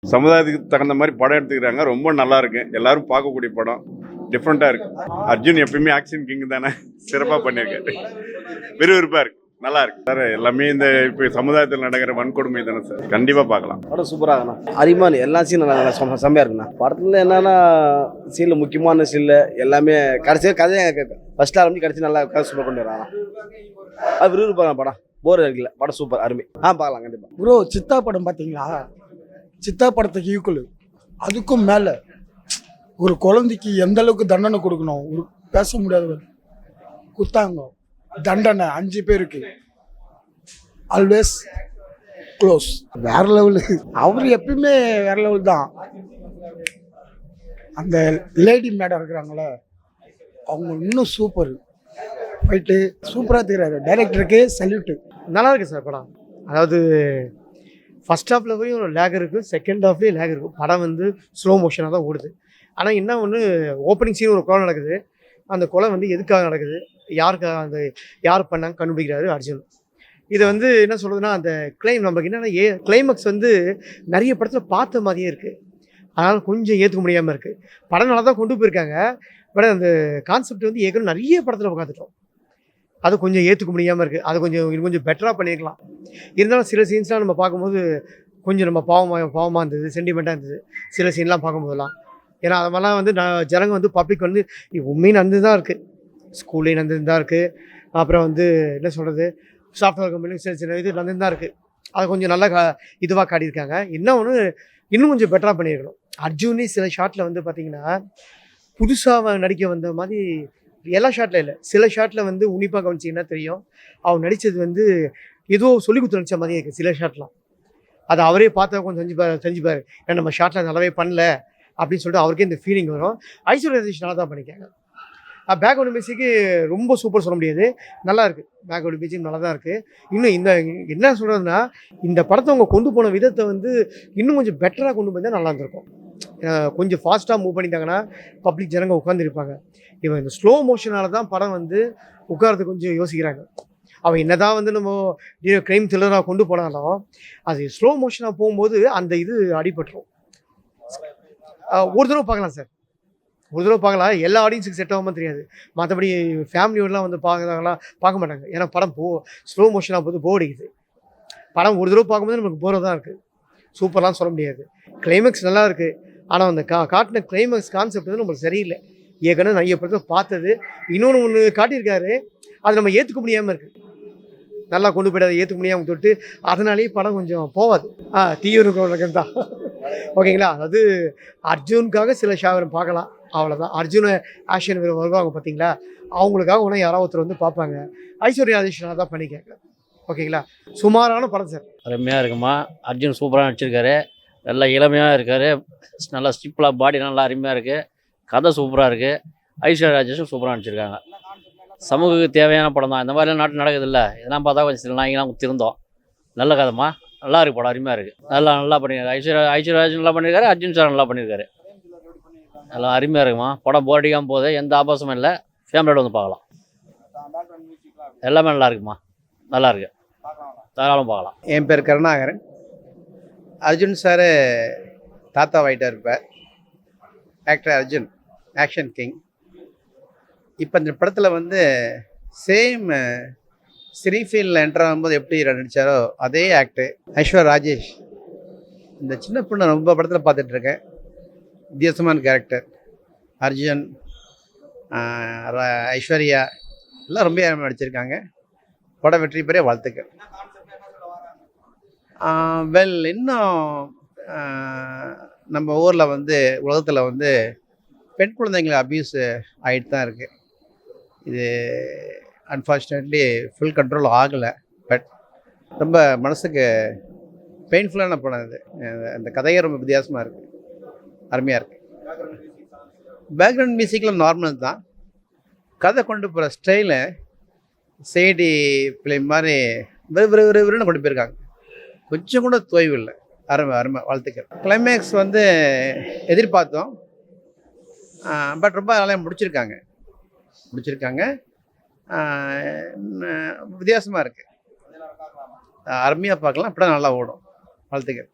சமுதாயத்துக்கு தகுந்த மாதிரி படம் எடுத்துக்கிறாங்க. ரொம்ப நல்லா இருக்கு. எல்லாரும் பார்க்கக்கூடிய படம். டிஃப்ரெண்ட்டாக இருக்கு. அர்ஜுன் எப்பயுமே ஆக்ஷன் கிங் தானே, சிறப்பாக பண்ணியிருக்காரு. விறுவிறுப்பாக இருக்கு, நல்லா இருக்கு சார். எல்லாமே இந்த இப்போ சமுதாயத்தில் நடக்கிற வன்கொடுமை தானே சார், கண்டிப்பாக பார்க்கலாம். படம் சூப்பராக இருக்குண்ணா. அரிமான் எல்லா சீனும் நல்லா செம்மையாக இருக்குண்ணா. படத்தில் என்னன்னா சீனில் முக்கியமான சீனில் எல்லாமே கடைசியாக கதையை ஃபஸ்ட்டில் ஆரம்பிச்சு கடைசி நல்லா கதை சூப்பர் கொண்டு வராங்க. அது விறுவிறுப்பாக படம், போர் இருக்குல்ல, படம் சூப்பர், அருமை. பார்க்கலாம் கண்டிப்பாக. ப்ரோ சித்தா படம் பார்த்தீங்களா? சித்தா படத்துக்கு ஈக்குவல், அதுக்கும் மேலே ஒரு குழந்தைக்கு எந்த அளவுக்கு தண்டனை கொடுக்கணும், ஒரு பேச முடியாத குத்தாங்க தண்டனை 5 பேருக்கு ஆல்வேஸ் க்ளோஸ். வேற லெவலு. அவர் எப்பயுமே வேற லெவல் தான். அந்த லேடி மேடம் இருக்கிறாங்களே, அவங்க இன்னும் சூப்பர் போயிட்டு சூப்பராக தெரியாது. டைரக்டருக்கு சல்யூட்டு. நல்லா இருக்குது சார் படம். அதாவது ஃபஸ்ட் ஹாஃபில் போய் ஒரு லேக் இருக்குது, செகண்ட் ஹாஃப்லேயும் லேக் இருக்கும். படம் வந்து ஸ்லோ மோஷனாக தான் ஓடுது. ஆனால் என்ன ஒன்று, ஓப்பனிங் சீன் ஒரு கொலை நடக்குது. அந்த கொலை வந்து எதுக்காக நடக்குது, யாருக்காக, அந்த யார் பண்ணாங்க கண்டுபிடிக்கிறாரு அர்ஜுன். இதை வந்து என்ன சொல்கிறதுனா, அந்த நமக்கு என்னென்னா கிளைமேக்ஸ் வந்து நிறைய படத்தில் பார்த்த மாதிரியே இருக்குது. அதனால் கொஞ்சம் ஏற்றுக்க முடியாமல் இருக்குது. படம் நல்லா தான் கொண்டு போயிருக்காங்க. பட் அந்த கான்செப்ட் வந்து ஏற்கனவே நிறைய படத்தில் பார்த்துட்டோம். அது கொஞ்சம் ஏற்றுக்க முடியாமல் இருக்குது. அது கொஞ்சம் பெட்டராக பண்ணியிருக்கலாம். இருந்தாலும் சில சீன்ஸ்லாம் நம்ம பார்க்கும்போது கொஞ்சம் நம்ம பாவமாக இருந்தது, சென்டிமெண்ட்டாக இருந்தது சில சீன்லாம் பார்க்கும்போதெல்லாம். ஏன்னா அது மாதிரிலாம் வந்து ஜனங்க வந்து பப்ளிக் வந்து உண்மையும் நடந்து தான் இருக்குது, ஸ்கூல்லேயும் நடந்து தான் இருக்குது. அப்புறம் வந்து என்ன சொல்கிறது, சாஃப்ட்வேர் கம்பெனியும் சின்ன இது நடந்து தான் இருக்குது. அதை கொஞ்சம் நல்லா இதுவாக காட்டியிருக்காங்க. இன்னும் கொஞ்சம் பெட்டராக பண்ணியிருக்கணும். அர்ஜுனே சில ஷாட்டில் வந்து பார்த்திங்கன்னா புதுசாக நடிக்க வந்த மாதிரி, எல்லா ஷாட்டில் இல்லை, சில ஷாட்டில் வந்து உன்னிப்பாக கவனிச்சிங்கன்னா தெரியும், அவன் நடித்தது வந்து ஏதோ சொல்லி கொடுத்து நடித்த மாதிரியே இருக்குது சில ஷாட்லாம். அதை அவரே பார்த்தா கொஞ்சம் செஞ்சுப்பார், ஏன்னா நம்ம ஷாட்டில் நல்லாவே பண்ணல அப்படின்னு சொல்லிட்டு அவருக்கே இந்த ஃபீலிங் வரும். ஐஸ்வர்யா ராஜேஷ் நல்லா தான் பண்ணிக்காங்க. பேக்ரவுண்ட் மியூசிக்கு ரொம்ப சூப்பர் சொல்ல முடியாது, நல்லா இருக்குது. பேக்ரவுண்ட் மியூசிக் நல்லா தான் இருக்குது. இன்னும் இந்த என்ன சொல்கிறதுனா, இந்த படத்தை அவங்க கொண்டு போன விதத்தை வந்து இன்னும் கொஞ்சம் பெட்டராக கொண்டு போய் தான் நல்லா இருந்திருக்கும். கொஞ்சம் ஃபாஸ்ட்டாக மூவ் பண்ணிட்டாங்கன்னா பப்ளிக் ஜனங்க உட்காந்துருப்பாங்க. இவன் இந்த ஸ்லோ மோஷனால் தான் படம் வந்து உட்காரத்துக்கு கொஞ்சம் யோசிக்கிறாங்க. அவன் என்ன தான் வந்து நம்ம க்ரைம் த்ரில்லராக கொண்டு போனாலும் அது ஸ்லோ மோஷனாக போகும்போது அந்த இது அடிபட்டுரும். ஒரு தடவை பார்க்கலாம் சார், ஒரு தடவை பார்க்கலாம். எல்லா ஆடியன்ஸுக்கு செட் ஆகாமல் தெரியாது. மற்றபடி ஃபேமிலியோடலாம் வந்து பார்க்க மாட்டாங்க. ஏன்னா படம் ஸ்லோ மோஷனாக போது போர் அடிக்குது. படம் ஒரு தடவை பார்க்கும்போது நமக்கு போராக தான் இருக்குது. சூப்பர்லாம் சொல்ல முடியாது. கிளைமேக்ஸ் நல்லா இருக்குது. ஆனால் அந்த காட்டின கிளைமேக்ஸ் கான்செப்ட் வந்து நம்மளுக்கு சரியில்லை. ஏற்கனவே நிறைய படத்தில் பார்த்தது ஒன்று காட்டியிருக்காரு, அது நம்ம ஏற்றுக்க முடியாமல் இருக்குது. நல்லா கொண்டு போய்ட்டு அதை ஏற்றுக்க முடியாமல் தொட்டு அதனாலேயே படம் கொஞ்சம் போகாது. தீவிரம் தான். ஓகேங்களா? அதாவது அர்ஜுனுக்காக சில பார்க்கலாம், அவ்வளோதான். அர்ஜுன ஆக்ஷன் வருவாங்க பார்த்தீங்களா, அவங்களுக்காக ஒன்றும் யாராவது ஒருத்தர் வந்து பார்ப்பாங்க. ஐஸ்வர்யா ராஜேஷ் தான் பண்ணிக்காங்க. ஓகேங்களா? சுமாரான படம் சார். அருமையாக இருக்குமா. அர்ஜுன் சூப்பராக நடிச்சிருக்காரு, நல்லா இளமையாக இருக்கார், நல்லா ஸ்டிப்பிளாக பாடி நல்லா அருமையாக இருக்குது, கதை சூப்பராக இருக்குது. ஐஸ்வர்யா ராஜேஷும் சூப்பராக நடிச்சிருக்காங்க. சமூகத்துக்கு தேவையான படம் தான். இந்த மாதிரிலாம் நாட்டு நடக்குதில்ல, இதெல்லாம் பார்த்தா கொஞ்சம் சில நாய்ங்களாம் குத்திருந்தோம். நல்ல கதைமா, நல்லா இருக்குது படம், அருமையாக இருக்குது. நல்லா பண்ணியிருக்காரு. ஐஸ்வர்யா ராஜேஷ் நல்லா பண்ணியிருக்காரு, அர்ஜுன் சார் நல்லா பண்ணியிருக்காரு. நல்லா அருமையாக இருக்குமா. படம் போர் அடிக்காமல் போகுது, எந்த ஆபாசமும் இல்லை, ஃபேமிலியோட வந்து பார்க்கலாம். எல்லாமே நல்லா இருக்குமா, நல்லா இருக்குது, தாராளம் பார்க்கலாம். என் பேர் கருணாகரன். அர்ஜுன் சார் தாத்தாவாயிட்டார். இப்போ ஆக்டர் அர்ஜுன் ஆக்ஷன் கிங். இப்போ இந்த படத்தில் வந்து சேம் ஸ்ரீஃபீல்டில் என்டர் ஆகும்போது எப்படி நடித்தாரோ அதே ஆக்டர் ஐஸ்வர்யா ராஜேஷ். இந்த சின்ன பொண்ணு ரொம்ப படத்தில் பார்த்துட்ருக்கேன். வித்தியாசமான கேரக்டர். அர்ஜுன், ஐஸ்வர்யா எல்லாம் ரொம்ப நடிச்சிருக்காங்க. படம் வெற்றி பெரிய வாழ்த்துக்கள். இன்னும் நம்ம ஊரில் வந்து உலகத்தில் வந்து பெண் குழந்தைங்களுக்கு அப்யூஸ் ஆகிட்டு தான் இருக்குது. இது அன்ஃபார்ச்சுனேட்லி ஃபுல் கண்ட்ரோல் ஆகலை. பட் ரொம்ப மனசுக்கு பெயின்ஃபுல்லான படம் இது. அந்த கதையே ரொம்ப வித்தியாசமாக இருக்குது, அருமையாக இருக்குது. பேக்ரவுண்ட் மியூசிக்கில் நார்மல் தான். கதை கொண்டு போகிற ஸ்டைலு சேடி ஃபிலிம் மாதிரி விறுவிறுன்னு கொண்டு போயிருக்காங்க. கொஞ்சம் கூட தொய்வு இல்லை. அருமை வாழ்த்துக்கள். கிளைமேக்ஸ் வந்து எதிர்பார்த்தோம், பட் ரொம்ப நல்லா முடிச்சிருக்காங்க. வித்தியாசமாக இருக்குது, அருமையாக பார்க்கலாம். அப்படி நல்லா ஓடும். வாழ்த்துக்கள்.